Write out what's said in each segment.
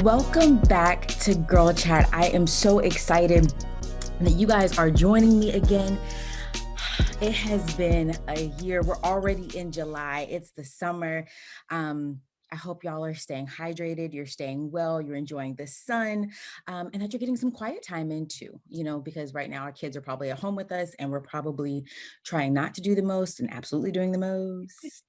Welcome back to Girl Chat. I am so excited that you guys are joining me again. It has been a year. We're already in July. It's the summer. I hope y'all are staying hydrated, you're staying well, you're enjoying the sun, and that you're getting some quiet time in too, because right now our kids are probably at home with us and we're probably trying not to do the most and absolutely doing the most.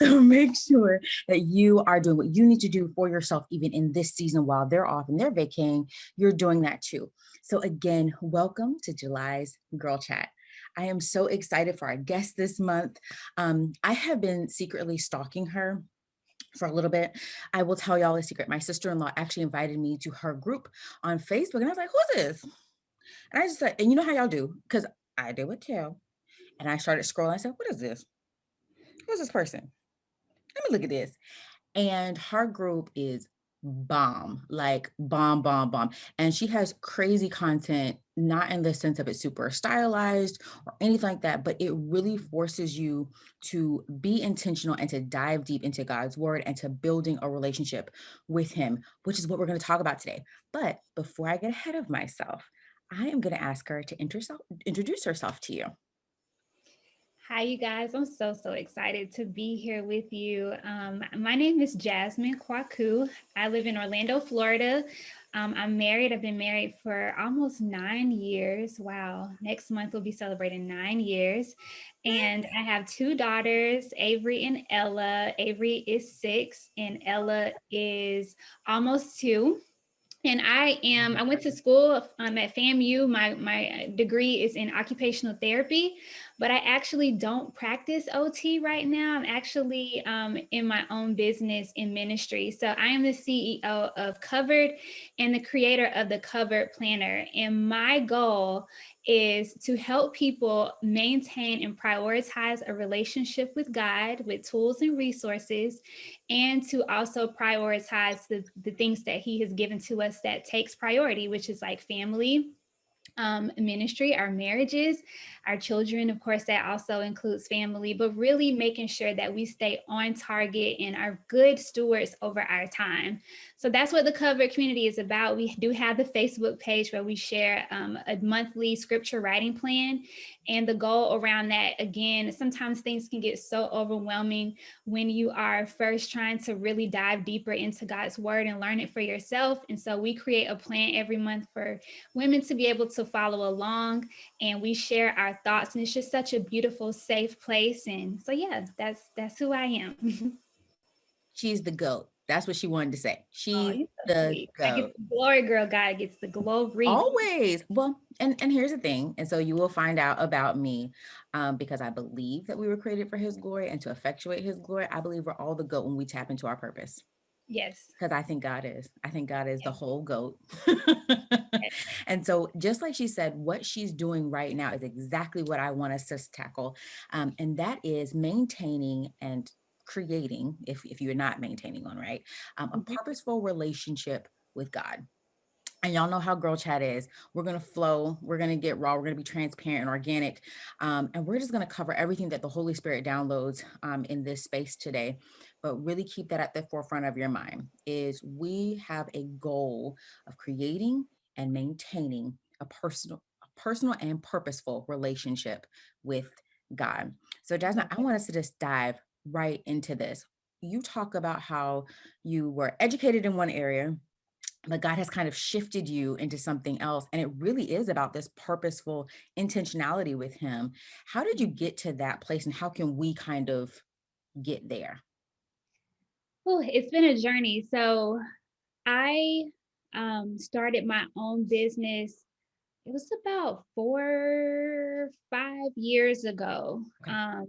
So make sure that you are doing what you need to do for yourself, even in this season while they're off and they're vacating, you're doing that too. So again, welcome to July's Girl Chat. I am so excited for our guest this month. I have been secretly stalking her for a little bit. I will tell y'all a secret. My sister-in-law actually invited me to her group on Facebook, and I was like, who's this? And I just said, and you know how y'all do, because I did with too. And I started scrolling. I said, what is this? Who's this person? Let me look at this. And her group is bomb, like bomb. And she has crazy content, not in the sense of it's super stylized or anything like that, but it really forces you to be intentional and to dive deep into God's word and to building a relationship with him, which is what we're going to talk about today. But before I get ahead of myself, I am going to ask her to introduce herself to you. Hi, you guys. I'm so excited to be here with you. My name is Jasmine Coicou. I live in Orlando, Florida. I'm married. I've been married for almost 9 years. Wow. Next month we'll be celebrating 9 years. And I have 2 daughters, Avery and Ella. Avery is 6 and Ella is almost 2. And I went to school at FAMU. My degree is in occupational therapy, but I actually don't practice OT right now. I'm actually in my own business in ministry. So I am the CEO of Covered and the creator of the Covered Planner. And my goal is to help people maintain and prioritize a relationship with God with tools and resources, and to also prioritize the things that he has given to us that takes priority, which is like family, ministry, our marriages, our children. Of course, that also includes family, but really making sure that we stay on target and are good stewards over our time. So that's what the Covered community is about. We do have the Facebook page where we share a monthly scripture writing plan. And the goal around that, again, sometimes things can get so overwhelming when you are first trying to really dive deeper into God's word and learn it for yourself. And so we create a plan every month for women to be able to follow along, and we share our thoughts, and it's just such a beautiful, safe place. And so, yeah, that's who I am. She's the GOAT. That's what she wanted to say. Oh, She's you're so the sweet. I GOAT. get the glory, girl. God gets the glory. Always. Well, and here's the thing. And so you will find out about me because I believe that we were created for his glory and to effectuate his glory. I believe we're all the GOAT when we tap into our purpose. Yes. Because I think God is. I think God is the Yes. whole GOAT. And so just like she said, what she's doing right now is exactly what I want us to tackle. And that is maintaining and creating, if you're not maintaining one, right? A purposeful relationship with God. And y'all know how Girl Chat is. We're going to flow. We're going to get raw. We're going to be transparent and organic. And we're just going to cover everything that the Holy Spirit downloads in this space today. But really keep that at the forefront of your mind is we have a goal of creating and maintaining a personal and purposeful relationship with God. So Jasmine, I want us to just dive right into this. You talk about how you were educated in one area, but God has kind of shifted you into something else. And it really is about this purposeful intentionality with him. How did you get to that place and how can we kind of get there? Oh, it's been a journey. So I started my own business. It was about 4, 5 years ago. Okay.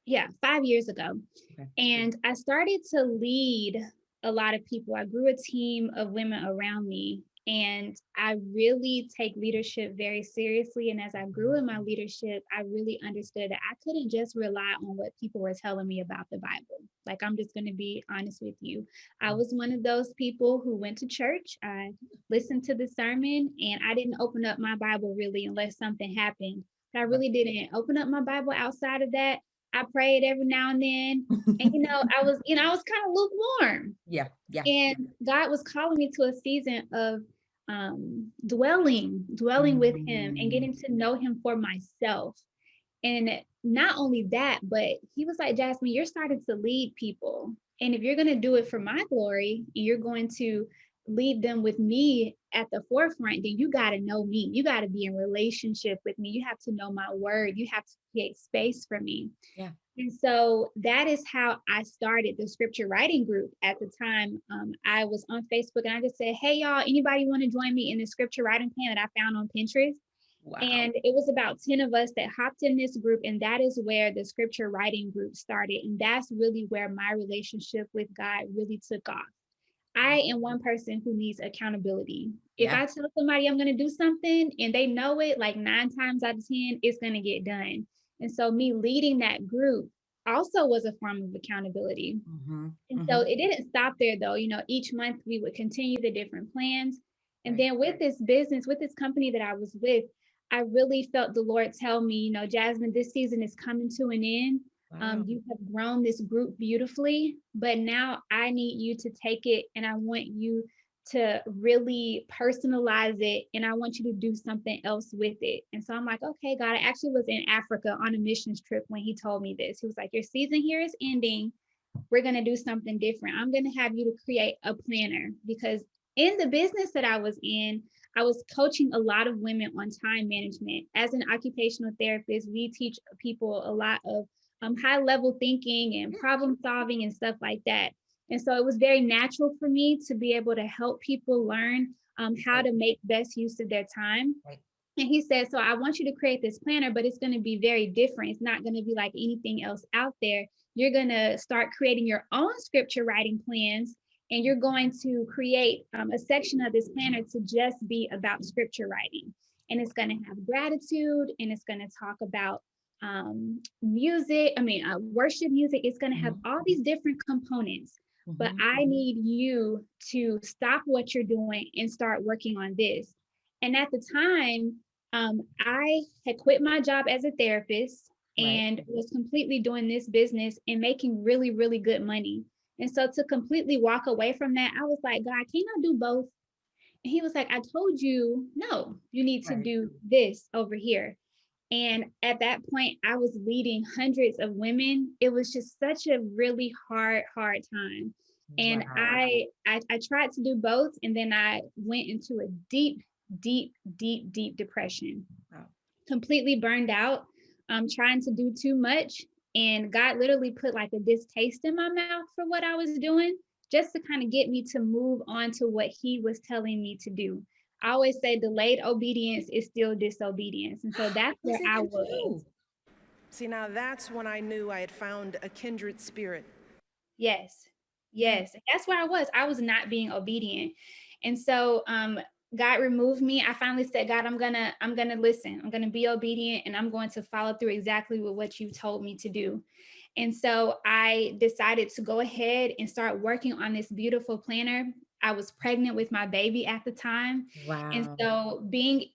Yeah, 5 years ago. Okay. And I started to lead a lot of people. I grew a team of women around me, and I really take leadership very seriously. And as I grew in my leadership, I really understood that I couldn't just rely on what people were telling me about the Bible. Like, I'm just going to be honest with you. I was one of those people who went to church. I listened to the sermon, and I didn't open up my Bible really unless something happened. But I really didn't open up my Bible outside of that. I prayed every now and then. And, I was kind of lukewarm. Yeah. Yeah. And God was calling me to a season of dwelling with him and Mm, getting to know him for myself. And not only that, but he was like, Jasmine, you're starting to lead people. And if you're going to do it for my glory and you're going to lead them with me at the forefront, then you got to know me. You got to be in relationship with me. You have to know my word. You have to create space for me. yeah. And so that is how I started the scripture writing group at the time. I was on Facebook and I just said, hey, y'all, anybody want to join me in the scripture writing plan that I found on Pinterest? Wow. And it was about 10 of us that hopped in this group. And that is where the scripture writing group started. And that's really where my relationship with God really took off. I am one person who needs accountability. If Yeah. I tell somebody I'm going to do something and they know it, like 9 times out of 10, it's going to get done. And so me leading that group also was a form of accountability. Mm-hmm. And so Mm-hmm. it didn't stop there though. Each month we would continue the different plans. And Right. then with this business, with this company that I was with, I really felt the Lord tell me, Jasmine, this season is coming to an end. Wow. You have grown this group beautifully, but now I need you to take it and I want you to really personalize it and I want you to do something else with it. And so I'm like, okay, God, I actually was in Africa on a missions trip when he told me this. He was like, your season here is ending. We're going to do something different. I'm going to have you to create a planner because in the business that I was in, I was coaching a lot of women on time management. As an occupational therapist, we teach people a lot of high level thinking and problem solving and stuff like that. And so it was very natural for me to be able to help people learn how Right. to make best use of their time. Right. And he said, so I want you to create this planner, but it's going to be very different. It's not going to be like anything else out there. You're going to start creating your own scripture writing plans. And you're going to create a section of this planner to just be about scripture writing. And it's going to have gratitude and it's going to talk about worship music. It's going to have all these different components. But Mm-hmm. I need you to stop what you're doing and start working on this. And at the time, I had quit my job as a therapist Right. and was completely doing this business and making really, really good money. And so to completely walk away from that, I was like, God, can't I do both? And he was like, I told you, no, you need to Right. do this over here. And at that point, I was leading hundreds of women. It was just such a really hard time. And Wow. I tried to do both. And then I went into a deep depression, Wow. completely burned out, trying to do too much. And God literally put like a distaste in my mouth for what I was doing, just to kind of get me to move on to what he was telling me to do. I always say delayed obedience is still disobedience. And so that's where Isn't I that was. true? See, now that's when I knew I had found a kindred spirit. Yes. Yeah. Yes. That's where I was. I was not being obedient. And so God removed me. I finally said, God, I'm gonna listen. I'm gonna be obedient and I'm going to follow through exactly with what you told me to do. And so I decided to go ahead and start working on this beautiful planner. I was pregnant with my baby at the time. And Wow. so being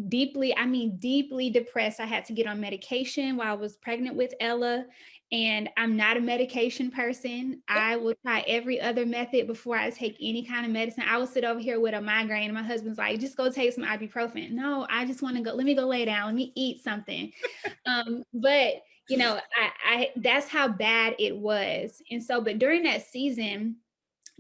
deeply, deeply depressed, I had to get on medication while I was pregnant with Ella. And I'm not a medication person. I will try every other method before I take any kind of medicine. I will sit over here with a migraine and my husband's like, just go take some ibuprofen. No, I just want to go, let me go lay down, let me eat something. But I that's how bad it was. And so, but during that season,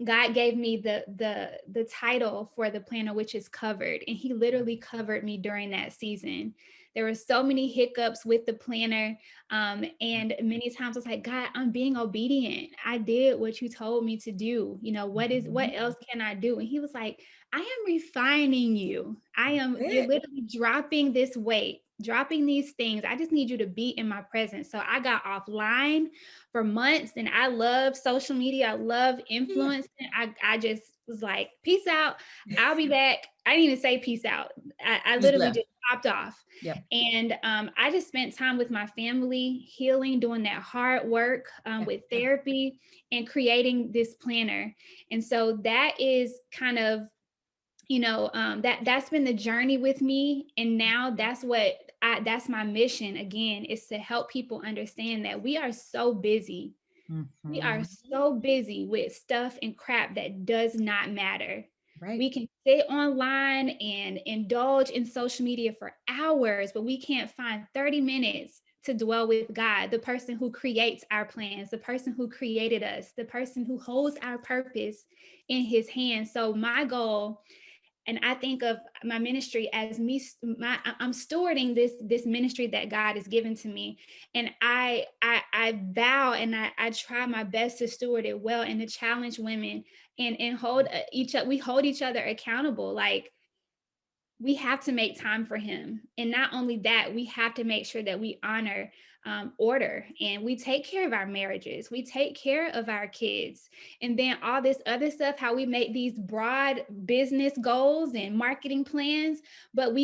God gave me the title for the planner, which is covered, and he literally covered me during that season. There were so many hiccups with the planner, and many times I was like, God, I'm being obedient. I did what you told me to do. What Mhm. else can I do? And he was like, I am refining you. You're It. literally dropping this weight, dropping these things. I just need you to be in my presence. So I got offline for months and I love social media. I love Yeah. influence. I just was like, peace out. I'll be back. I didn't even say peace out. I Just literally left. just popped off. Yep. And I just spent time with my family, healing, doing that hard work Yeah. with Yeah. therapy and creating this planner. And so that is kind of that's been the journey with me. And now that's what that's my mission again, is to help people understand that we are so busy. We are Mhm. so busy with stuff and crap that does not matter. Right. We can sit online and indulge in social media for hours, but we can't find 30 minutes to dwell with God, the person who creates our plans, the person who created us, the person who holds our purpose in his hands. So my goal, and I think of my ministry as me, I'm stewarding this ministry that God has given to me, and I vow and I try my best to steward it well and to challenge women and hold we hold each other accountable. Like, we have to make time for him. And not only that, we have to make sure that we honor order, and we take care of our marriages, we take care of our kids, and then all this other stuff, how we make these broad business goals and marketing plans. But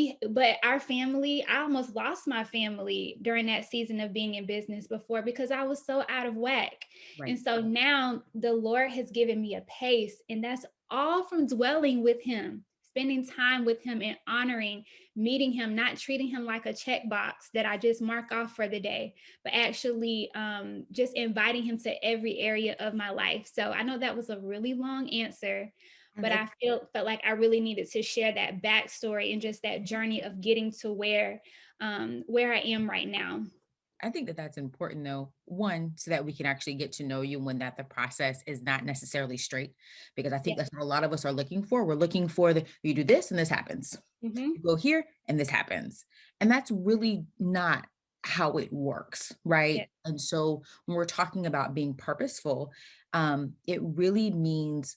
our family, I almost lost my family during that season of being in business before, because I was so out of whack. Right. And so now the Lord has given me a pace, and that's all from dwelling with him, spending time with him and honoring, meeting him, not treating him like a checkbox that I just mark off for the day, but actually just inviting him to every area of my life. So I know that was a really long answer, And but I felt like I really needed to share that backstory and just that journey of getting to where I am right now. I think that that's important though. One, so that we can actually get to know you when that the process is not necessarily straight, because I think Yeah. that's what a lot of us are looking for. We're looking for you do this and this happens. Mm-hmm. You go here and this happens. And that's really not how it works, Yeah. right? And so when we're talking about being purposeful, it really means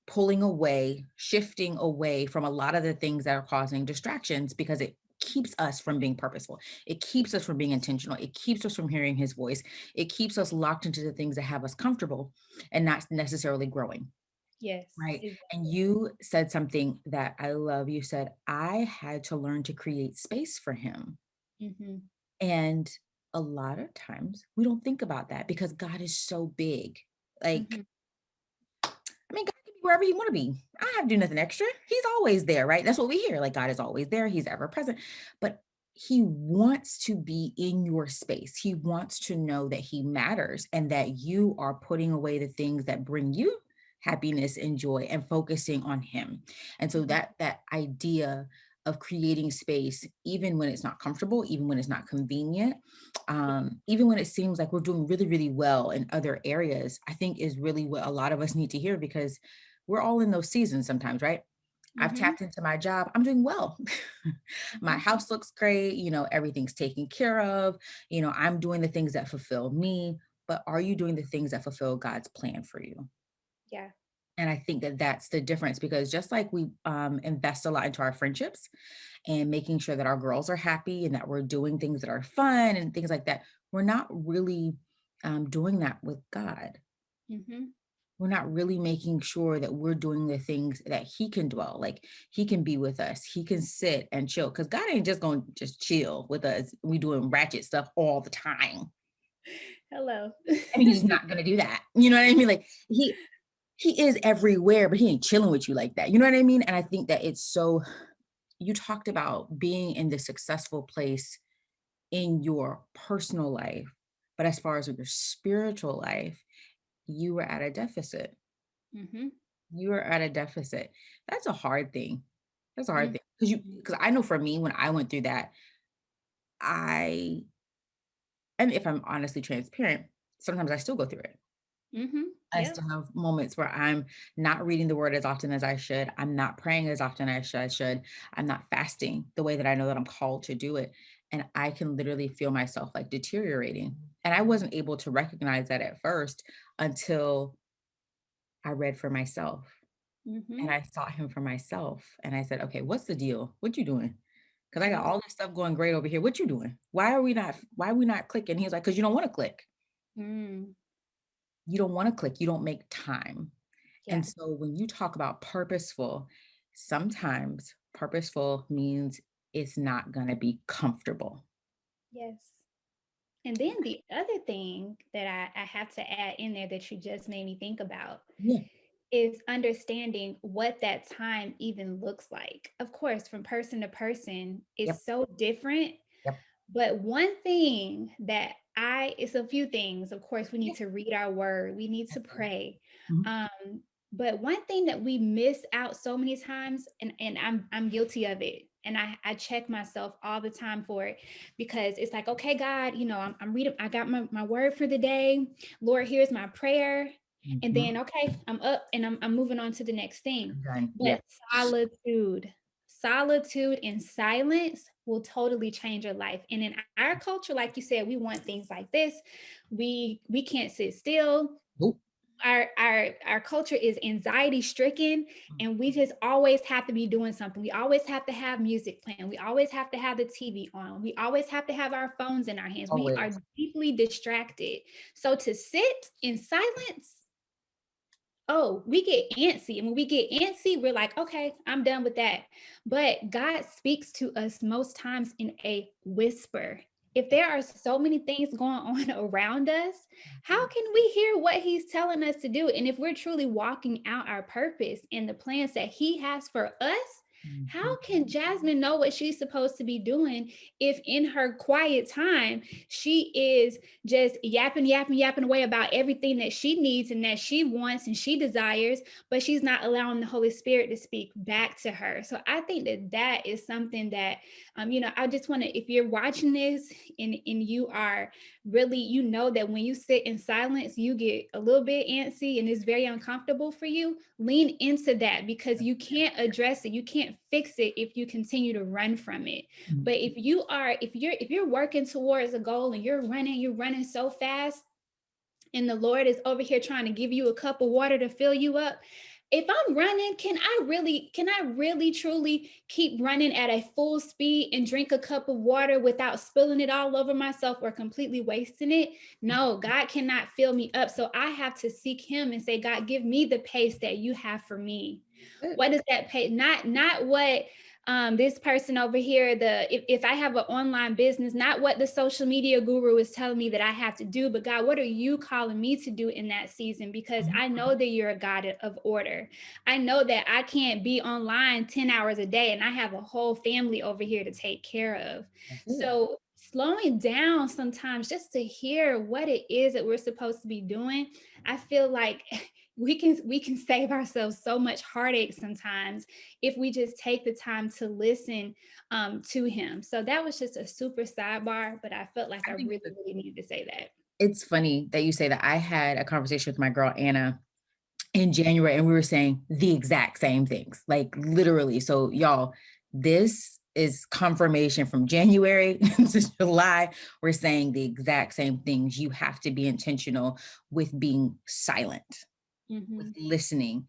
pulling away, shifting away from a lot of the things that are causing distractions, because it keeps us from being purposeful. It keeps us from being intentional. It keeps us from hearing his voice. It keeps us locked into the things that have us comfortable and not necessarily growing. Yes. Right. And Exactly. you said something that I love. You said, I had to learn to create space for him. Mm-hmm. And a lot of times we don't think about that because God is so big. Like, Mm-hmm. I mean, God can be wherever he want to be. I don't have to do nothing extra. He's always there, right? That's what we hear. Like, God is always there. He's ever present. But he wants to be in your space. He wants to know that he matters and that you are putting away the things that bring you happiness and joy and focusing on him. And so Mm-hmm. that idea of creating space, even when it's not comfortable, even when it's not convenient, even when it seems like we're doing really, really well in other areas, I think is really what a lot of us need to hear, because we're all in those seasons sometimes, right? I've Mm-hmm. tapped into my job. I'm doing well. My Mm-hmm. house looks great. Everything's taken care of. I'm doing the things that fulfill me. But are you doing the things that fulfill God's plan for you? Yeah. And I think that that's the difference, because just like we invest a lot into our friendships and making sure that our girls are happy and that we're doing things that are fun and things like that, we're not really doing that with God. Mm-hmm. We're not really making sure that we're doing the things that he can dwell, like he can be with us. He can sit and chill, because God ain't just going to just chill with us. We doing ratchet stuff all the time. Hello. I mean, he's just not going to do that. You know what I mean? Like he is everywhere, but he ain't chilling with you like that. You know what I mean? And I think that it's so, you talked about being in the successful place in your personal life, but as far as your spiritual life, you were at a deficit. Mm-hmm. You were at a deficit. That's a hard thing. That's a hard Mm-hmm. thing. Because I know for me, when I went through that, I, and if I'm honestly transparent, sometimes I still go through it. Mm-hmm. I Yeah. still have moments where I'm not reading the word as often as I should. I'm not praying as often as I should. I'm not fasting the way that I know that I'm called to do it. And I can literally feel myself like deteriorating. And I wasn't able to recognize that at first until I read for myself Mm-hmm. and I sought him for myself. And I said, okay, what's the deal? What you doing? Because I got Mm-hmm. all this stuff going great over here. What you doing? Why are we not clicking? He was like, because you don't want to click. Mm. You don't want to click. You don't make time. Yeah. And so when you talk about purposeful, sometimes purposeful means it's not going to be comfortable. Yes. And then the other thing that I have to add in there that you just made me think about Yeah. is understanding what that time even looks like. Of course, from person to person, Yep. it's so different. Yep. But one thing that it's a few things. Of course, we need to read our word, we need to pray. Mhm. Um, but one thing that we miss out so many times, and I'm guilty of it. And I check myself all the time for it, because it's like, okay, God, I'm reading, I got my word for the day. Lord, here's my prayer. And Mhm. then, okay, I'm up and I'm moving on to the next thing. Done. Yeah. But solitude and silence will totally change your life. And in our culture, like you said, we want things like this. We can't sit still. Nope. Our culture is anxiety stricken, and we just always have to be doing something. We always have to have music playing. We always have to have the TV on. We always have to have our phones in our hands. We are Always. deeply distracted. So to sit in silence, oh, we get antsy. And when we get antsy, we're like, okay, I'm done with that. But God speaks to us most times in a whisper. If there are so many things going on around us, how can we hear what He's telling us to do? And if we're truly walking out our purpose and the plans that He has for us, how can Jasmine know what she's supposed to be doing if in her quiet time she is just yapping away about everything that she needs and that she wants and she desires, but she's not allowing the Holy Spirit to speak back to her? So I think that is something that, I just want to, if you're watching this and you are really, that when you sit in silence, you get a little bit antsy and it's very uncomfortable for you, lean into that, because you can't address it. You can't fix it if you continue to run from it. But if you're working towards a goal and you're running so fast, and the Lord is over here trying to give you a cup of water to fill you up. If I'm running, can I really truly keep running at a full speed and drink a cup of water without spilling it all over myself or completely wasting it? No, God cannot fill me up. So I have to seek Him and say, God, give me the pace that you have for me. What is that pace? Not what this person over here, if I have an online business, not what the social media guru is telling me that I have to do, but God, what are you calling me to do in that season? Because I know that you're a God of order. I know that I can't be online 10 hours a day and I have a whole family over here to take care of. So slowing down sometimes just to hear what it is that we're supposed to be doing, I feel like we can save ourselves so much heartache sometimes if we just take the time to listen to Him. So that was just a super sidebar, but I felt like I think really, really needed to say that. it's funny that you say that. I had a conversation with my girl Anna in January, and we were saying the exact same things, like literally. So y'all, this is confirmation from January to July. We're saying the exact same things. You have to be intentional with being silent, with Mhm. listening.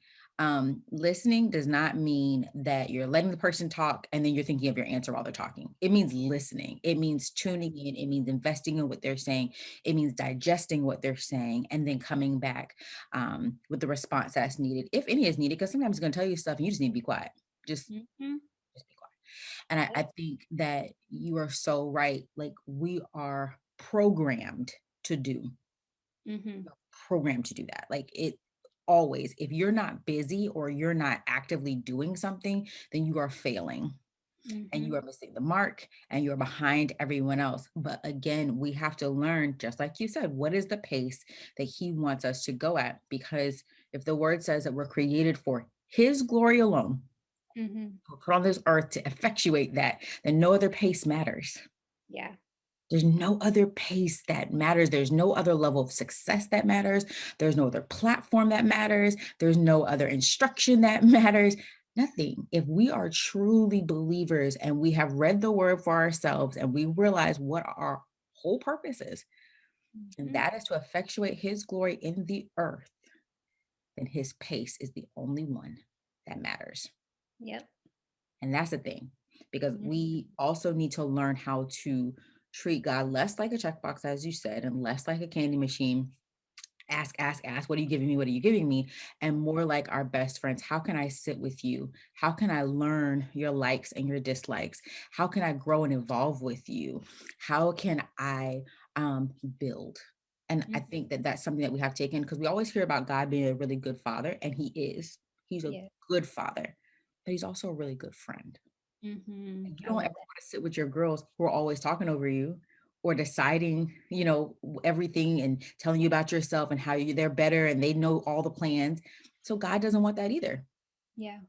Listening does not mean that you're letting the person talk and then you're thinking of your answer while they're talking. It means listening. It means tuning in. It means investing in what they're saying. It means digesting what they're saying and then coming back with the response that's needed, if any is needed, because sometimes it's going to tell you stuff and you just need to be quiet. Just, Mhm. just be quiet. And I think that you are so right. Like we are programmed to do Mhm. programmed to do that. Like it always, if you're not busy or you're not actively doing something, then you are failing and you Mhm. are missing the mark and you're behind everyone else. But again, we have to learn, just like you said, what is the pace that He wants us to go at? Because if the word says that we're created for His glory alone, Mhm. we're put on this earth to effectuate that, then no other pace matters. Yeah. There's no other pace that matters. There's no other level of success that matters. There's no other platform that matters. There's no other instruction that matters. Nothing. If we are truly believers and we have read the word for ourselves and we realize what our whole purpose is, and Mhm. that is to effectuate His glory in the earth, then His pace is the only one that matters. Yep. And that's the thing, because Mhm. we also need to learn how to treat God less like a checkbox, as you said, and less like a candy machine. Ask, what are you giving me? What are you giving me? And more like our best friends. How can I sit with you? How can I learn your likes and your dislikes? How can I grow and evolve with you? How can I build? And I Mhm. think that that's something that we have taken, because we always hear about God being a really good father, and He is. He's a Yeah. good father, but He's also a really good friend. Mhm. You I don't love ever want to sit with your girls who are always talking over you or deciding, everything and telling you about yourself and how they're better and they know all the plans. So God doesn't want that either. that. Yeah.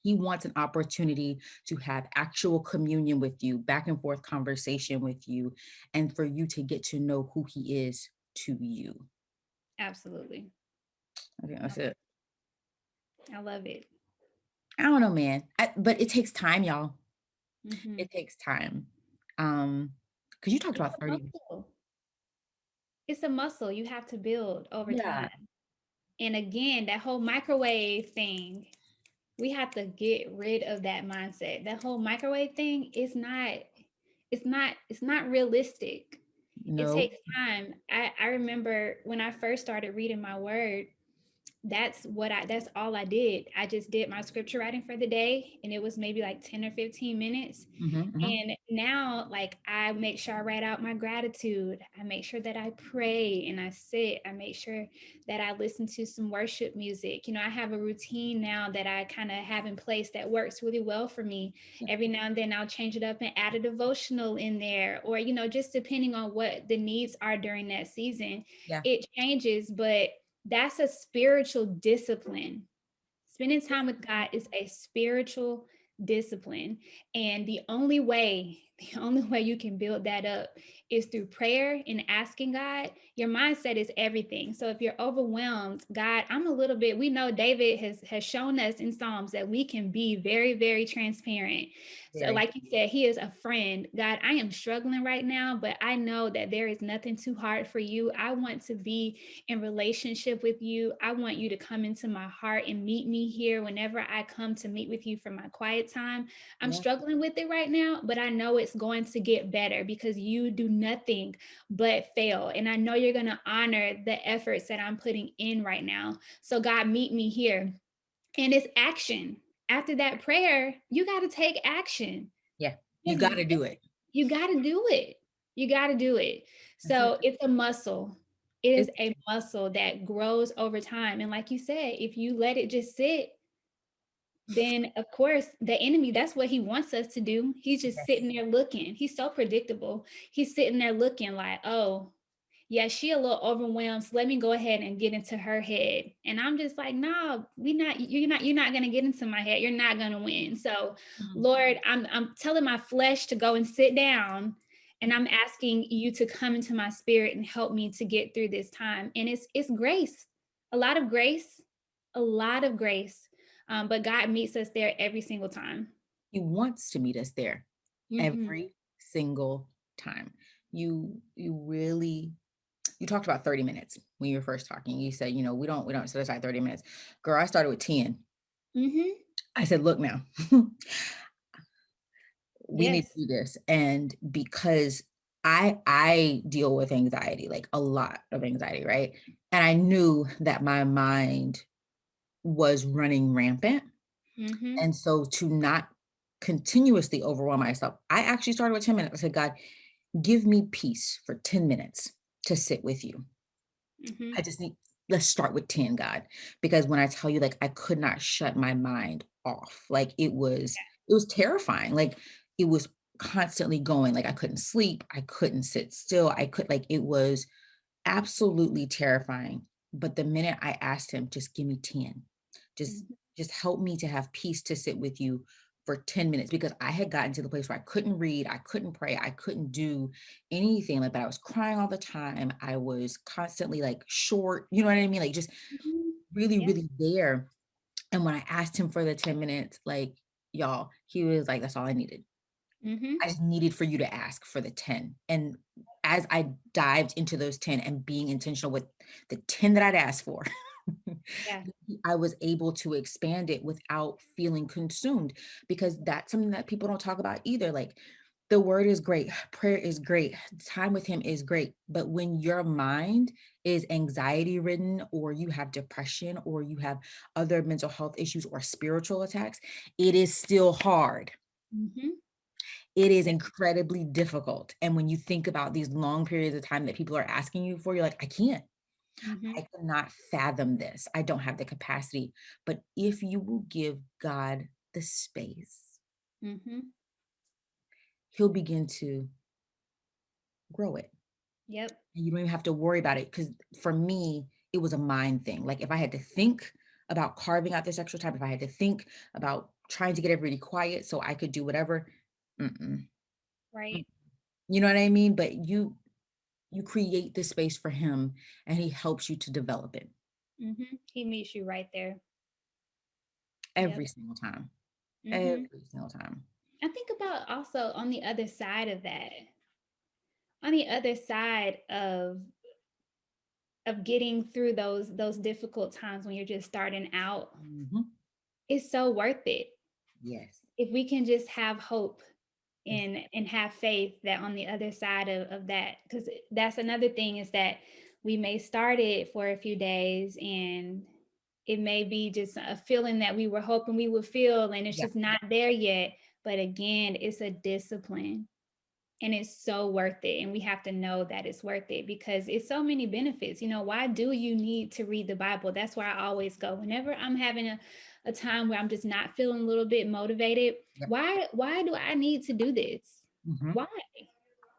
He wants an opportunity to have actual communion with you, back and forth conversation with you, and for you to get to know who he is to you. Absolutely. I think that's it. I love it. I don't know, man. But it takes time, y'all. Mhm. It takes time. Because you talked It's about a 30. muscle. It's a muscle you have to build over Yeah. time. And again, that whole microwave thing, we have to get rid of that mindset. That whole microwave thing is not realistic. It No. takes time. I remember when I first started reading my word, that's all I did. I just did my scripture writing for the day, and it was maybe like 10 or 15 minutes. Mm-hmm. And now, like, I make sure I write out my gratitude. I make sure that I pray and I sit. I make sure that I listen to some worship music. I have a routine now that I kind of have in place that works really well for me. Yeah. Every now and then I'll change it up and add a devotional in there, or, just depending on what the needs are during that season, Yeah. it changes. But that's a spiritual discipline. Spending time with God is a spiritual discipline. And the only way you can build that up is through prayer and asking God. Your mindset is everything. So if you're overwhelmed, God, we know David has shown us in Psalms that we can be very, very transparent. So Very. like you said, he is a friend. God, I am struggling right now, but I know that there is nothing too hard for you. I want to be in relationship with you. I want you to come into my heart and meet me here whenever I come to meet with you for my quiet time. I'm Yeah. struggling with it right now, but I know it's going to get better because you do nothing but fail. And I know you're going to honor the efforts that I'm putting in right now. So, God, meet me here. And it's action. After that prayer, you got to take action. Yeah. You Because got to do it. you got to do it. You got to do it. That's it. So it's a muscle. It is It's a muscle that grows over time. And like you said, if you let it just sit, then of course the enemy, that's what he wants us to do. He's just yes. sitting there looking. He's so predictable. He's sitting there looking like, oh, yeah, she a little overwhelmed. So let me go ahead and get into her head. And I'm just like, no, you're not gonna get into my head. You're not gonna win. So Mhm. Lord, I'm telling my flesh to go and sit down. And I'm asking you to come into my spirit and help me to get through this time. And it's grace, a lot of grace, a lot of grace. But God meets us there every single time. He wants to meet us there Mhm. every single time. You really you talked about 30 minutes when you were first talking. You said, we don't set aside 30 minutes. Girl, I started with 10. Mhm. I said, look now, we need to Yes. do this. And because I deal with anxiety, like a lot of anxiety, right? And I knew that my mind was running rampant. Mhm. And so to not continuously overwhelm myself, I actually started with 10 minutes. I said, God, give me peace for 10 minutes to sit with you. I Mhm. just need, let's start with 10, God. Because when I tell you, like, I could not shut my mind off. Like it was terrifying. Like it was constantly going. Like I couldn't sleep. I couldn't sit still. It was absolutely terrifying. But the minute I asked him, just give me 10, just Mhm. just help me to have peace to sit with you for 10 minutes, because I had gotten to the place where I couldn't read, I couldn't pray, I couldn't do anything like that. I was crying all the time. I was constantly like short, you know what I mean? Like just Mhm. really, Yeah. really there. And when I asked him for the 10 minutes, like y'all, he was like, that's all I needed. Mhm. I just needed for you to ask for the 10. And as I dived into those 10 and being intentional with the 10 that I'd asked for, Yeah. I was able to expand it without feeling consumed, because that's something that people don't talk about either. Like the word is great, prayer is great, time with him is great. But when your mind is anxiety ridden, or you have depression, or you have other mental health issues or spiritual attacks, it is still hard. Mhm. It is Yeah. incredibly difficult. And when you think about these long periods of time that people are asking you for, you're like, I can't. Mhm. I cannot fathom this. I don't have the capacity. But if you will give God the space, Mhm. he'll begin to grow it. Yep. And you don't even have to worry about it. Because for me, it was a mind thing. Like if I had to think about carving out this extra time, if I had to think about trying to get everybody quiet so I could do whatever, mm-mm. Right. You know what I mean? But you create this space for him and he helps you to develop it He meets you right there. Yep. every single time. hmm Every single time. I think about also on the other side of that, on the other side of getting through those difficult times when you're just starting out, Mhm. it's so worth it. Yes. If we can just have hope Yes. and have faith that on the other side of that, because that's another thing, is that we may start it for a few days and it may be just a feeling that we were hoping we would feel and it's Yeah. just not there yet. But again, it's a discipline and it's so worth it. And we have to know that it's worth it because it's so many benefits. Why do you need to read the Bible? That's where I always go. Whenever I'm having a time where I'm just not feeling a little bit motivated, Yep. why do I need to do this? Mhm. Why?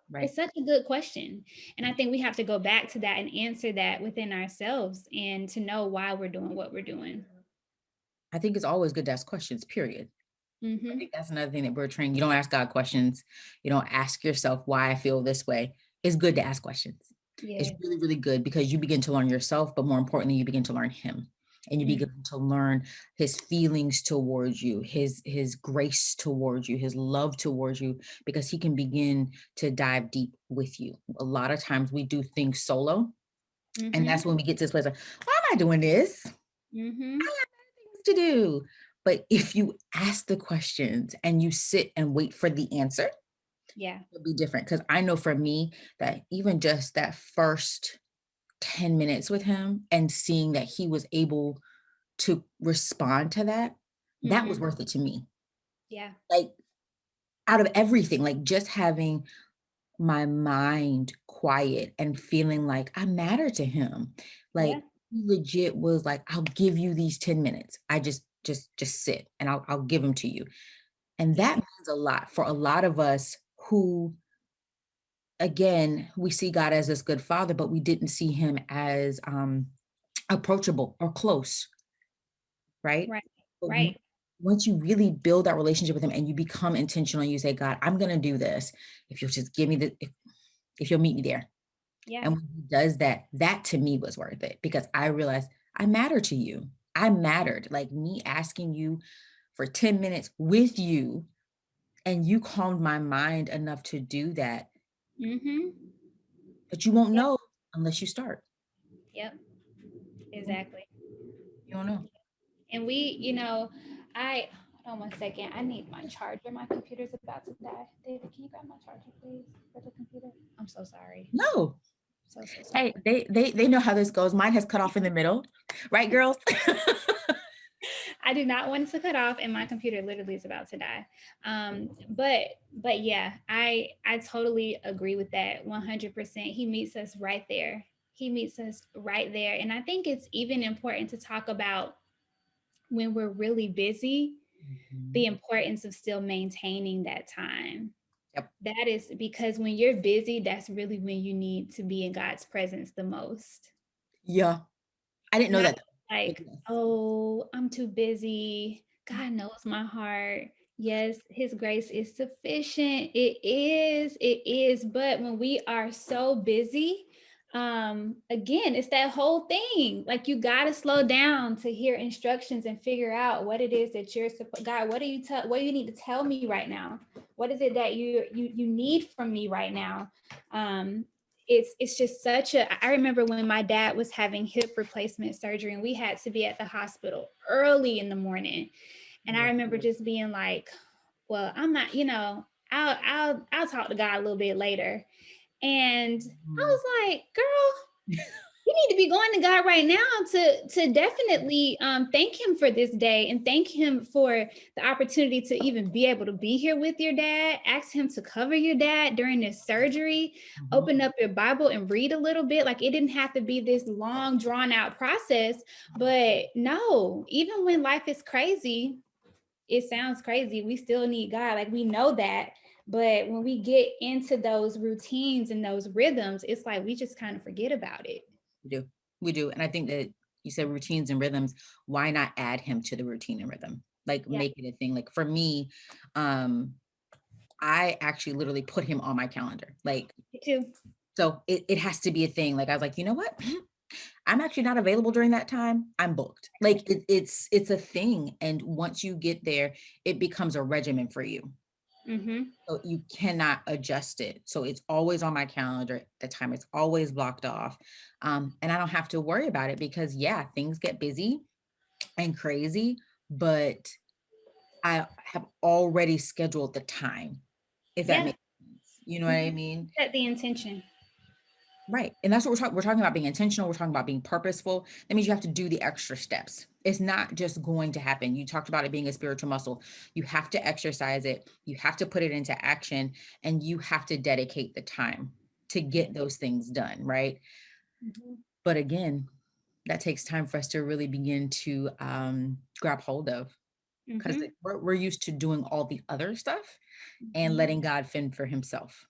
Right. It's such a good question. And I think we have to go back to that and answer that within ourselves and to know why we're doing what we're doing. I think it's always good to ask questions, period. I Mm-hmm. think that's another thing that we're trained. You don't ask God questions. You don't ask yourself why I feel this way. It's good to ask questions. It's Yeah. really, really good because you begin to learn yourself, but more importantly, you begin to learn him. And you Mm, begin to learn his feelings towards you, his grace towards you, his love towards you, because he can begin to dive deep with you. A lot of times we do things solo. And Mm-hmm. that's when we get to this place of, why am I doing this? Mm-hmm. To do. But if you ask the questions and you sit and wait for the answer, Yeah. it'll be different. Because I know for me that even just that first 10 minutes with him and seeing that he was able to respond to that, that was Mm-hmm. worth it to me. Yeah. Like out of everything, like just having my mind quiet and feeling like I matter to him. Yeah. Like he legit was like, I'll give you these 10 minutes. I just sit and I'll give them to you. And that Yeah. means a lot for a lot of us who, again, we see God as this good father, but we didn't see him as approachable or close, right? Right. But Right. once you really build that relationship with him and you become intentional, you say, God, I'm going to do this. If you'll just give me if you'll meet me there. Yeah. And when he does that, that to me was worth it because I realized I matter to you. I mattered. Like me asking you for 10 minutes with you, and you calmed my mind enough to do that. Mm-hmm. But you won't Yep. know unless you start. Yep. You Exactly. don't know. And I hold on one second. I need my charger. My computer's about to die. David, can you grab my charger, please, for the computer? I'm so sorry. No. So sorry. Hey, they know how this goes. Mine has cut off in the middle. Right, girls? I do not want it to cut off, and my computer literally is about to die. But yeah, I totally agree with that 100%. He meets us right there. He meets us right there, and I think it's even important to talk about when we're really busy, the Mhm. importance of still maintaining that time. Yep. That is because when you're busy, that's really when you need to be in God's presence the most. Yeah. I didn't know Not that. But like, yes. oh, I'm too busy. God knows my heart. Yes, his grace is sufficient. It is. But when we are so busy, again, it's that whole thing. Like you got to slow down to hear instructions and figure out what it is that you're supposed. God, what do you need to tell me right now? What is it that you need from me right now? It's just I remember when my dad was having hip replacement surgery and we had to be at the hospital early in the morning. And I Yeah. remember just being like, well, I'm not, I'll talk to God a little bit later. And I Mhm. was like, girl, you need to be going to God right now to definitely thank him for this day and thank him for the opportunity to even be able to be here with your dad. Ask him to cover your dad during this surgery. Mhm. Open up your Bible and read a little bit. Like it didn't have to be this long, drawn out process. But no, even when life is crazy, it sounds crazy. We still need God. Like we know that. But when we get into those routines and those rhythms, it's like we just kind of forget about it. We do. We do. And I think that you said routines and rhythms. Why not add him to the routine and rhythm? Like Yeah, make it a thing. Like for me, I actually literally put him on my calendar. Like, me too. so it has to be a thing. Like I was like, you know what? I'm actually not available during that time. I'm booked. Like it's a thing. And once you get there, it becomes a regimen for you. Mm-hmm. So you cannot adjust it. So it's always on my calendar. The time is always blocked off. And I don't have to worry about it because yeah, things get busy and crazy, but I have already scheduled the time, if that Yeah. makes sense. You know what I Mm-hmm. mean? Set the intention. Right. And that's what we're talking about being intentional. We're talking about being purposeful. That means you have to do the extra steps. It's not just going to happen. You talked about it being a spiritual muscle. You have to exercise it. You have to put it into action and you have to dedicate the time to get those things done. Right. Mm-hmm. But again, that takes time for us to really begin to grab hold of because Mm-hmm. we're used to doing all the other stuff and Mm-hmm. letting God fend for himself.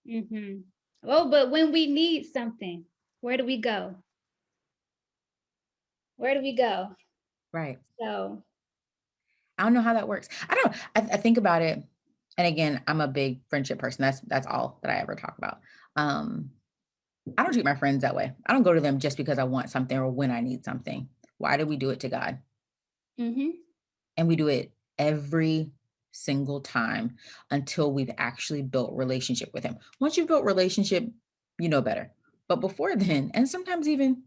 Mm-hmm. Oh, but when we need something, where do we go? Where do we go? Right. So, I don't know how that works. I don't, I think about it. And again, I'm a big friendship person. That's all that I ever talk about. Um, I don't treat my friends that way. I don't go to them just because I want something or when I need something. Why do we do it to God? mm-hmm. And we do it every single time until we've actually built relationship with him. Once you've built relationship, you know better. But before then, and sometimes even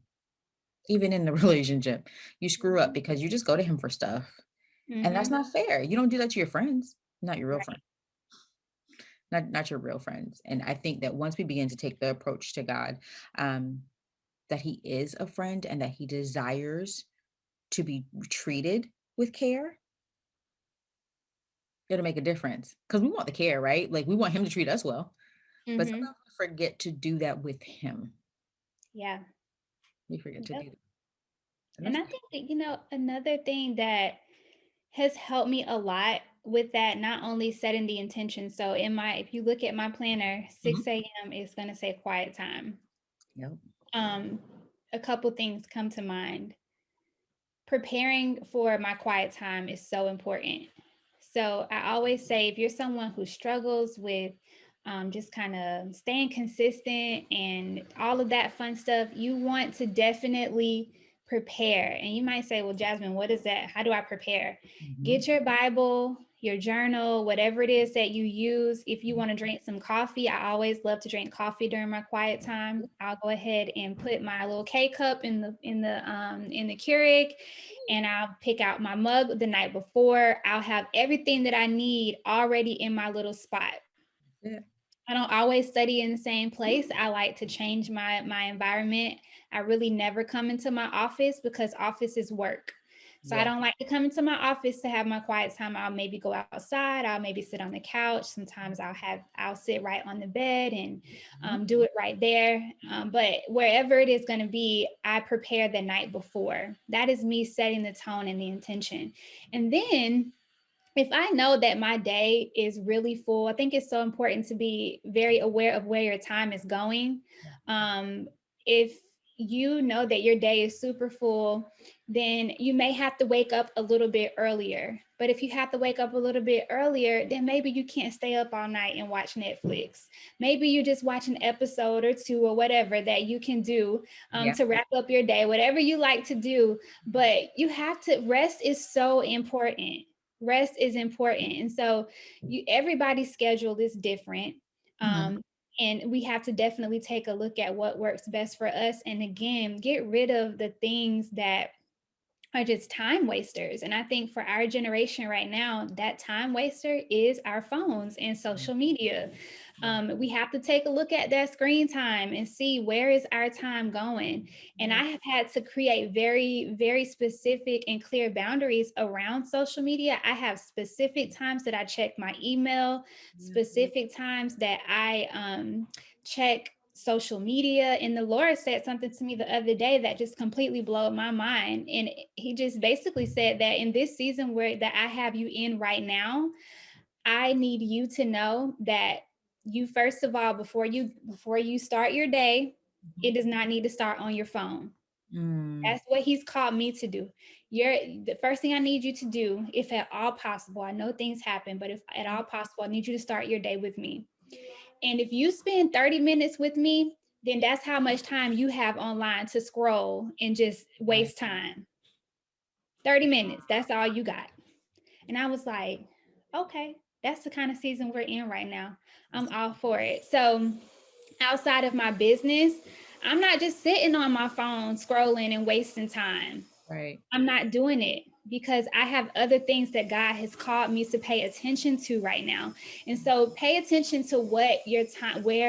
in the relationship, you screw up because you just go to him for stuff. And that's Mm-hmm. not fair. You don't do that to your friends, not your real Right. friends. Not your real friends. And I think that once we begin to take the approach to God, um, that he is a friend and that he desires to be treated with care, it'll make a difference. Because we want the care, right? Like we want him to treat us well. But Mm-hmm. sometimes we forget to do that with him. Yeah. We forget to Yep. do that. And And that's I think that, another thing that has helped me a lot with that, not only setting the intention. So if you look at my planner, mhm. 6 a.m. is going to say quiet time. Yep. Um, a couple things come to mind. Preparing for my quiet time is so important. So I always say if you're someone who struggles with just kind of staying consistent and all of that fun stuff, you want to definitely prepare. And you might say, well, Jasmine, what is that? How do I prepare? Mhm. Get your Bible, your journal, whatever it is that you use. If you want to drink some coffee, I always love to drink coffee during my quiet time. I'll go ahead and put my little K cup in the Keurig, and I'll pick out my mug the night before. I'll have everything that I need already in my little spot. Yeah. I don't always study in the same place. I like to change my environment. I really never come into my office because office is work. So I Yeah. don't like to come into my office to have my quiet time. I'll maybe go outside. I'll maybe sit on the couch. Sometimes I'll sit right on the bed and Mhm. do it right there. But wherever it is going to be, I prepare the night before. That is me setting the tone and the intention. And then if I know that my day is really full, I think it's so important to be very aware of where your time is going. If you know that your day is super full, then you may have to wake up a little bit earlier. But if you have to wake up a little bit earlier, then maybe you can't stay up all night and watch Netflix. Maybe you just watch an episode or two or whatever that you can do Yeah. to wrap up your day, whatever you like to do. But rest is so important. Rest is important. And so everybody's schedule is different. Mhm. And we have to definitely take a look at what works best for us. And again, get rid of the things that are just time wasters. And I think for our generation right now, that time waster is our phones and social media. We have to take a look at that screen time and see where is our time going. And Yeah. I have had to create very, very specific and clear boundaries around social media. I have specific times that I check my email, Yeah. specific times that I check social media. And the Lord said something to me the other day that just completely blew my mind. And he just basically said that in this season where that I have you in right now, I need you to know that you, first of all, before you start your day, it does not need to start on your phone. Mm, That's what he's called me to do. The first thing I need you to do, if at all possible, I know things happen, but if at all possible, I need you to start your day with me. And if you spend 30 minutes with me, then that's how much time you have online to scroll and just right. waste time. 30 minutes, that's all you got. And I was like, okay, that's the kind of season we're in right now. I'm all for it. So outside of my business, I'm not just sitting on my phone scrolling and wasting time. Right. I'm not doing it because I have other things that God has called me to pay attention to right now. And so pay attention to where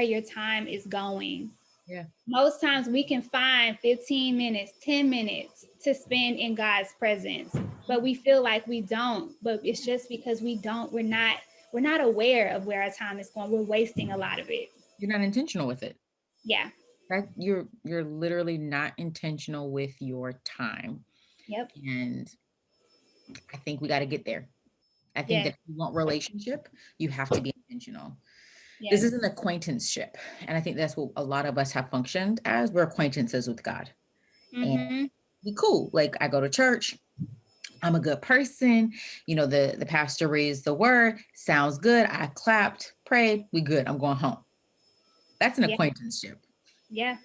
your time is going. Yeah. Most times we can find 15 minutes, 10 minutes to spend in God's presence, but we feel like we don't. But it's just because we're not aware of where our time is going. We're wasting a lot of it. You're not intentional with it. Yeah. That you're literally not intentional with your time. Yep. And I think we got to get there. I think Yeah. that if you want relationship, you have to be intentional. This Yes. is an acquaintanceship. And I think that's what a lot of us have functioned as. We're acquaintances with God. And Mm-hmm. be cool. Like I go to church. I'm a good person. You know, the pastor raised the word. Sounds good. I clapped, prayed. We good. I'm going home. That's an Yeah. acquaintanceship. Yeah.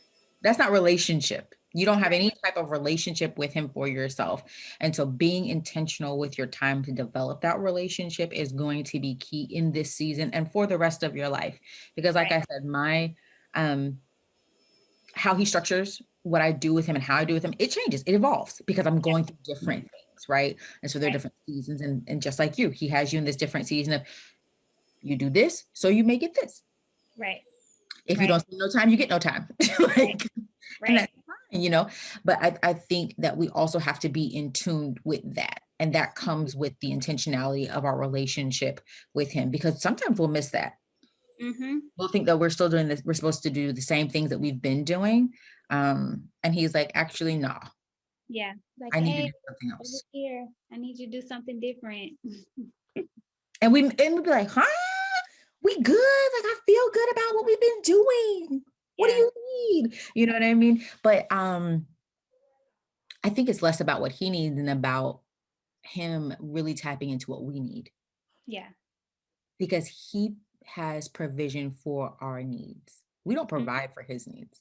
That's not relationship. You don't have Right. any type of relationship with him for yourself. And so being intentional with your time to develop that relationship is going to be key in this season and for the rest of your life. Because like Right. I said, my how he structures what I do with him and how I do with him, it changes, it evolves because I'm Yeah. going through different things, right? And so there are Right. different seasons. And just like you, he has you in this different season of you do this, so you may get this. Right. If you Right. don't spend no time, you get no time. Right. Like, and Right. that's fine, you know. But I think that we also have to be in tune with that. And that comes with the intentionality of our relationship with him, because sometimes we'll miss that. Mm-hmm. We'll think that we're still doing this, we're supposed to do the same things that we've been doing. And he's like, actually, nah, Yeah. Like, I need to hey, do something over else. here, I need you to do something different. And we'd be like, huh? We good? Like I feel good about what we've been doing. What do Yeah. you need? You know what I mean? But I think it's less about what he needs and about him really tapping into what we need, Yeah. because he has provision for our needs. We don't Mm. provide for his needs.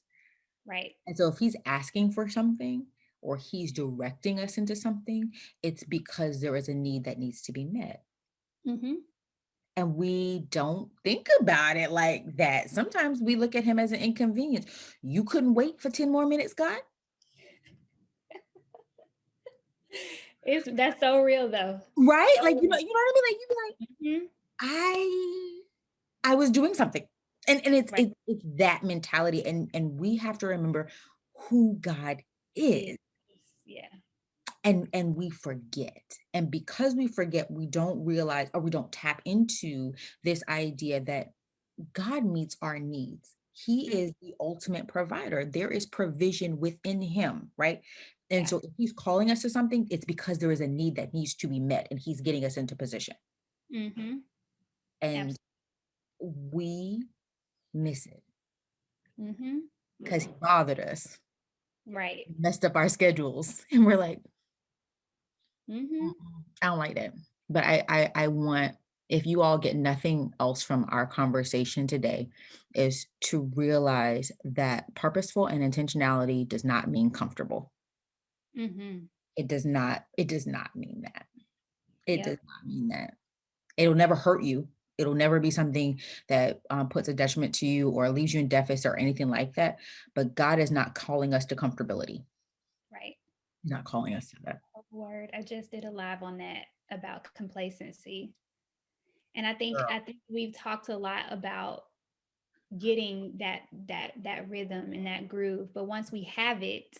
Right. And so if he's asking for something or he's directing us into something, it's because there is a need that needs to be met. Mm-hmm. And we don't think about it like that. Sometimes we look at him as an inconvenience. You couldn't wait for 10 more minutes, God? That's so real though. Right? So Like, you know real. what I mean? Like you'd be like, Mm-hmm. I was doing something. And Right. it's that mentality. And we have to remember who God is. Is. Yeah. And we forget. And because we forget, we don't realize or we don't tap into this idea that God meets our needs. He Mm. is the ultimate provider. There is provision within him, right? And Yeah. so if he's calling us to something, it's because there is a need that needs to be met and he's getting us into position. Mm-hmm. And Absolutely. we miss it Mm-hmm. because he bothered us, Right. messed up our schedules. And we're like, Mm-hmm. I don't like that. But I want, if you all get nothing else from our conversation today, is to realize that purposeful and intentionality does not mean comfortable. Mm-hmm. It does not mean that. It does Yep. not mean that. It'll never hurt you. It'll never be something that puts a detriment to you or leaves you in deficit or anything like that. But God is not calling us to comfortability. Right. He's not calling us to that. Word. I just did a live on that about complacency. And Girl. I think we've talked a lot about getting that rhythm and that groove. But once we have it,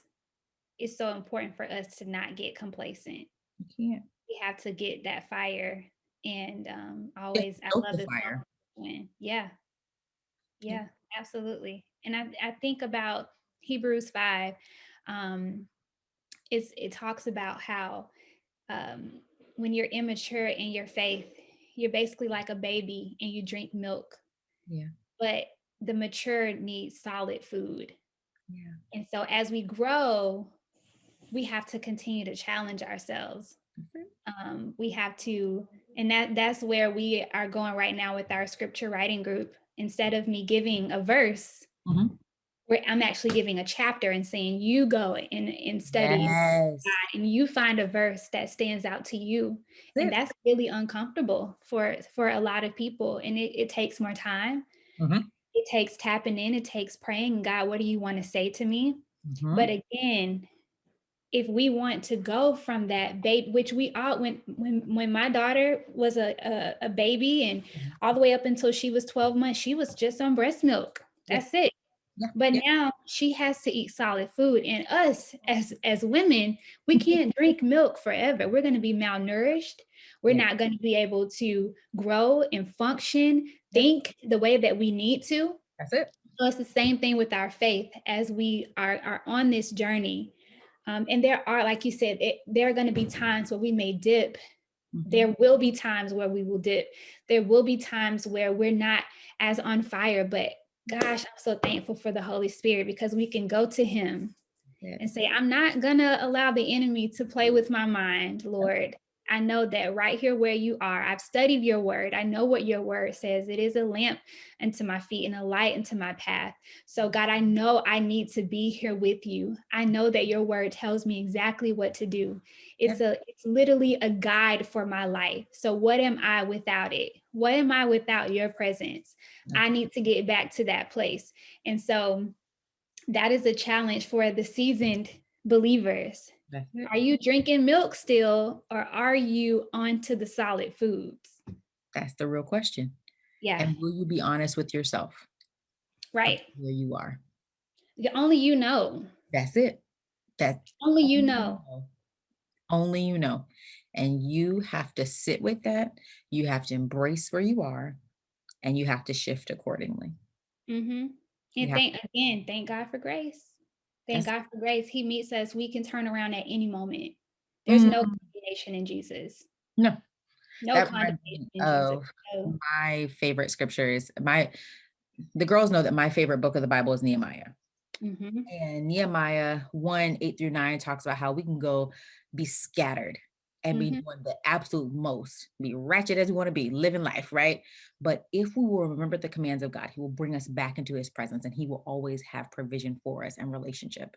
it's so important for us to not get complacent. You can't. We have to get that fire. And You have always, to I stoke love the this fire. when, yeah, Yeah. yeah, absolutely. And I think about Hebrews 5. Um, it talks about how um, when you're immature in your faith, you're basically like a baby and you drink milk, Yeah. but the mature needs solid food. Yeah. And so as we grow, we have to continue to challenge ourselves. We have to, and that's where we are going right now with our scripture writing group. Instead of me giving a verse, Mm-hmm. where I'm actually giving a chapter and saying, you go and study Yes. and you find a verse that stands out to you. And That's that's really uncomfortable for a lot of people. And it takes more time. Mm-hmm. It takes tapping in, it takes praying, God, what do you want to say to me? Mm-hmm. But again, if we want to go from that babe, which we all, when my daughter was a baby and all the way up until she was 12 months, she was just on breast milk. That's it. Yeah. But Yeah. now she has to eat solid food. And us as women, we can't drink milk forever. We're going to be malnourished. We're Yeah. not going to be able to grow and function, Yep. think the way that we need to. That's it. So it's the same thing with our faith as we are on this journey. And there are, like you said, there are going to be times where we may dip. Mm-hmm. There will be times where we will dip. There will be times where we're not as on fire, but gosh, I'm so thankful for the Holy Spirit because we can go to him and say, I'm not going to allow the enemy to play with my mind, Lord. I know that right here where you are, I've studied your word. I know what your word says. It is a lamp unto my feet and a light unto my path. So God, I know I need to be here with you. I know that your word tells me exactly what to do. It's literally a guide for my life. So what am I without it? What am I without your presence? I need to get back to that place. And so that is a challenge for the seasoned believers. Are you drinking milk still, or are you on to the solid foods? That's the real question. Yeah. And will you be honest with yourself? Right. Where you are. Only you know. That's it. That's only you know. Only you know. And you have to sit with that. You have to embrace where you are, and you have to shift accordingly. Mm-hmm. And thank God for grace. Thank God for grace. He meets us. We can turn around at any moment. There's no condemnation in Jesus. No. No That condemnation reminds me in Jesus. of my favorite scriptures. The girls know that my favorite book of the Bible is Nehemiah. Mm-hmm. And Nehemiah 1:8-9 talks about how we can go be scattered and be doing the absolute most, be ratchet as we want to be, living life, right? But if we will remember the commands of God, he will bring us back into his presence, and he will always have provision for us and relationship.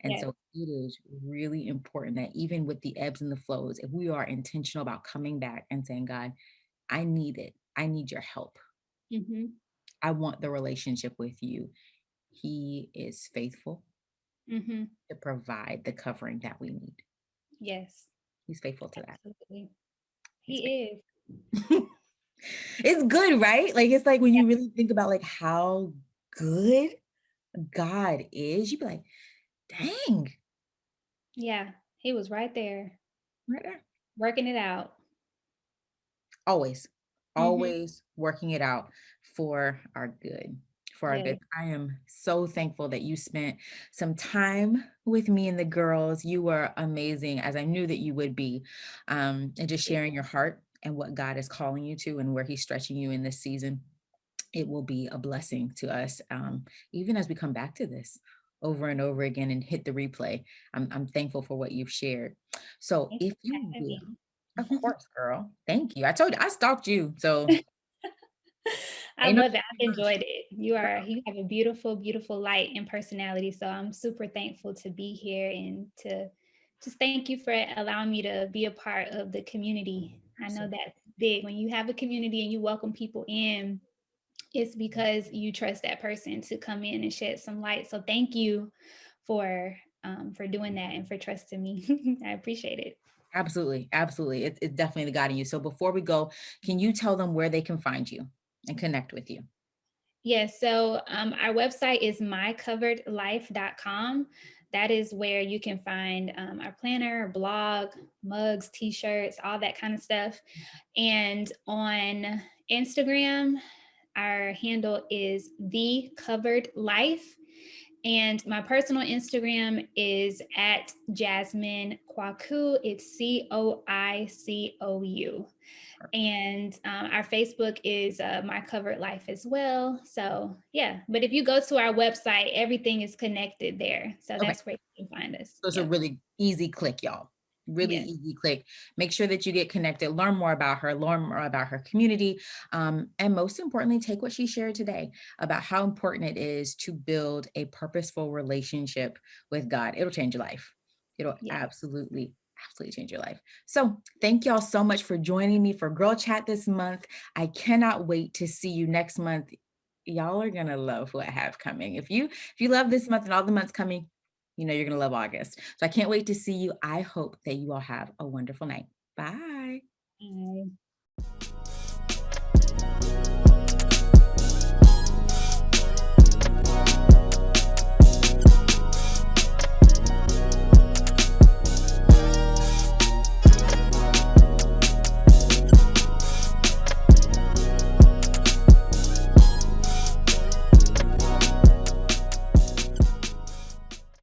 And so it is really important that even with the ebbs and the flows, if we are intentional about coming back and saying, God, I need it. I need your help. Mm-hmm. I want the relationship with you. He is faithful to provide the covering that we need. Yes. He's faithful to that. Absolutely. He is. It's good, right? Like, it's like when you really think about like how good God is, you'd be like, dang. Yeah. He was right there. Right there. Working it out. Always working it out for our good. For our good. I am so thankful that you spent some time with me and the girls. You were amazing, as I knew that you would be, and just sharing your heart and what God is calling you to and where he's stretching you in this season. It will be a blessing to us, even as we come back to this over and over again and hit the replay. I'm thankful for what you've shared. So if you will, of course, girl. Thank you. I told you I stalked you. So I love it. I've enjoyed it. You have a beautiful, beautiful light and personality. So I'm super thankful to be here and to just thank you for allowing me to be a part of the community. I know that's big. When you have a community and you welcome people in, it's because you trust that person to come in and shed some light. So thank you for doing that and for trusting me. I appreciate it. Absolutely. Absolutely. It's definitely the God in you. So before we go, can you tell them where they can find you and connect with you? Yes. So our website is mycoveredlife.com. That is where you can find our planner, blog, mugs, t-shirts, all that kind of stuff. And on Instagram, our handle is The Covered Life. And my personal Instagram is at Jasmine Coicou. It's Coicou. And our Facebook is My Covered Life as well. So yeah, but if you go to our website, everything is connected there. So Okay. that's where you can find us. So it's a really easy click, y'all. Really Yes. easy click. Make sure that you get connected, learn more about her community, and most importantly, take what she shared today about how important it is to build a purposeful relationship with God. It'll change your life. It'll absolutely change your life. So thank y'all so much for joining me for Girl Chat this month. I cannot wait to see you next month. Y'all are gonna love who I have coming. If you love this month and all the months coming, you know you're going to love August. So I can't wait to see you. I hope that you all have a wonderful night. Bye. Bye.